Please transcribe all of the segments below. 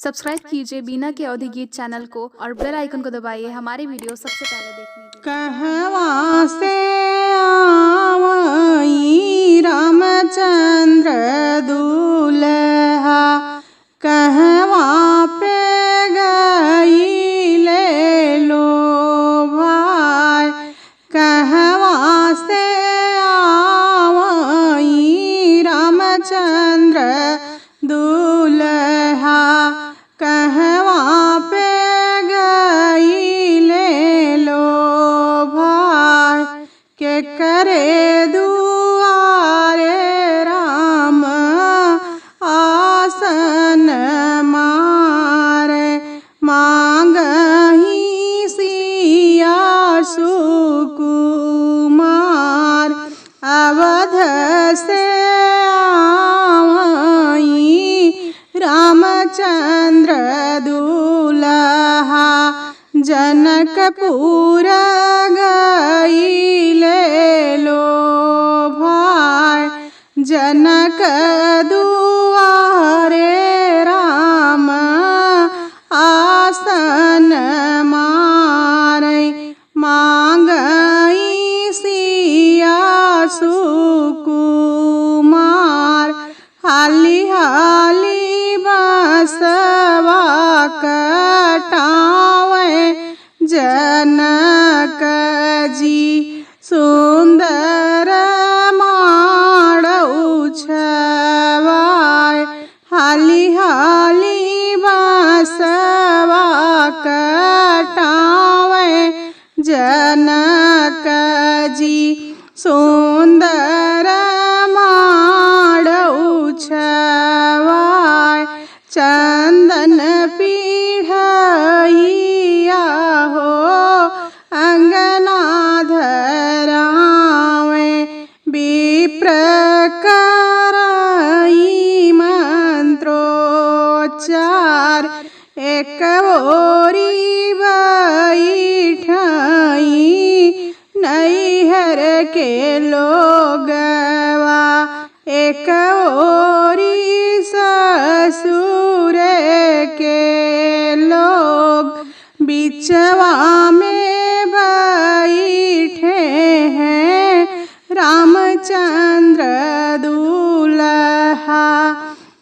Subscribe कीजिए बीना के अवधि गीत चैनल को और बेल आइकन को दबाइए हमारी वीडियो सबसे पहले देखने के लिए। कहवा से आवई रामचंद्र दूल्हा, कहवा पे गई ले लो भाई। कहवा से आवई रामचंद्र दूल्हा, कहवा पे गई ले लो भाई। के करे दुआरे राम आसन मारे, मांगही सिया सुकुमार। अवध से आवई रामचंद्र दूल्हा, जनकपुर गई ले लो भाई। जनक दुआरे राम आसन मारे, मांगई सिया सुकुमार। हाली हाली बसवा कटावे जनक जी, सुंदर माड़ उछवाय। हाली हाली बसवा कटावे जनक जी, सुंदर माड़ उछवाय। चंदन पीढ़िया हो अंगना धरावे, विप्र करई मंत्रोच्चार। एक ओरी बैठई नैहर के लोगवा, एक ओरी ससुर के लोग। बिचवा में बैठे हैं रामचंद्र दूल्हा,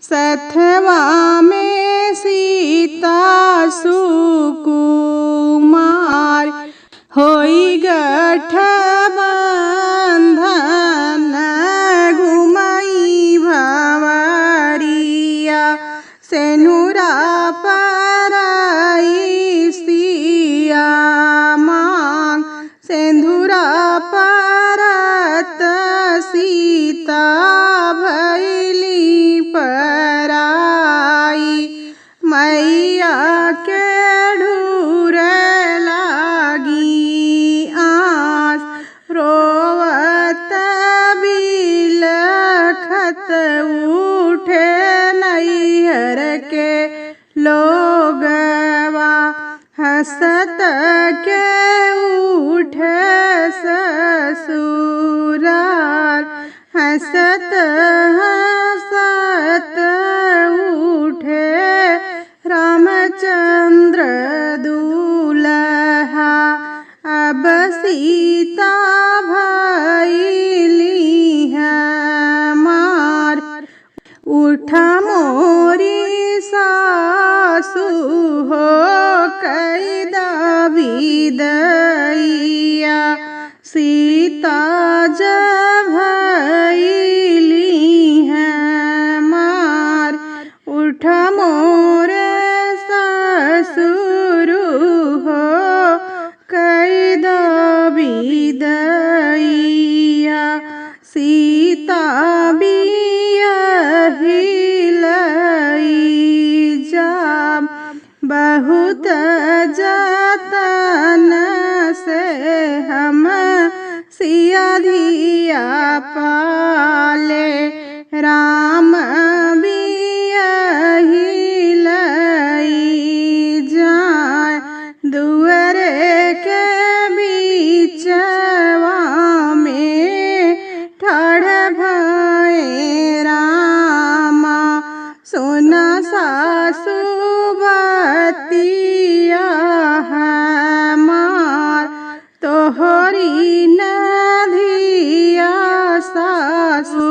सथवा में सीता सुकुमार। होई गठबंधन घुमई भंवरिया, सेनुरा परई सिया मांग। सेंधुरा परत सीता भैली पराई, मैया के ढूर लागी आस। रोवत बिलखत उठे नैहर के लोगवा, हंसत के उठे ससुराल। हंसत हंसत उठे रामचंद्र दूल्हा, अब सीता भैली हमार। उठा मोरी सासु हो कैदा विदैया, सीता जब भैली हमार। उठा मोरे ससुर हो कैदा विदैया, सीता बियहिलई जाब। बहुत जतन से हम सिया धिया पाले, राम बियहिलई जाय। दुअरे के बीचवा में ठाढ़ भये रामा, सोना सासु बतिया हमार तोहरी नधिया सासु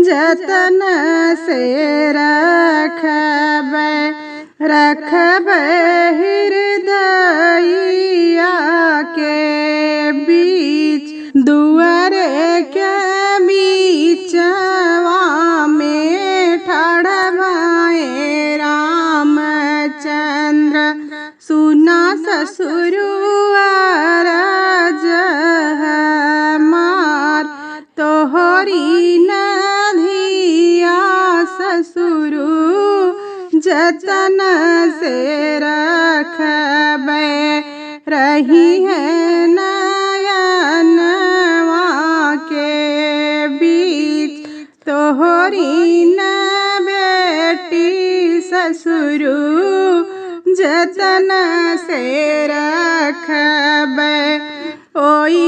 जतन से रखबै हृदयिया के बीच दुआरे के बीचवा में ठाढ़बाए रामचंद्र सुना ससुरुआ राज हमार तोहरी नधिया ससुरु जतन से रखबै रही है नयनवा के बीच तोहरी न बेटी ससुरु जतन से रखबै ओई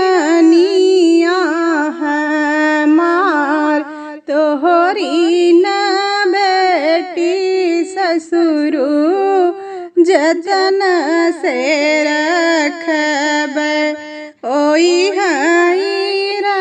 हिरनिया हमार तोहरी न बेटी ससुरु जतन से रखबै ओई हिरनिया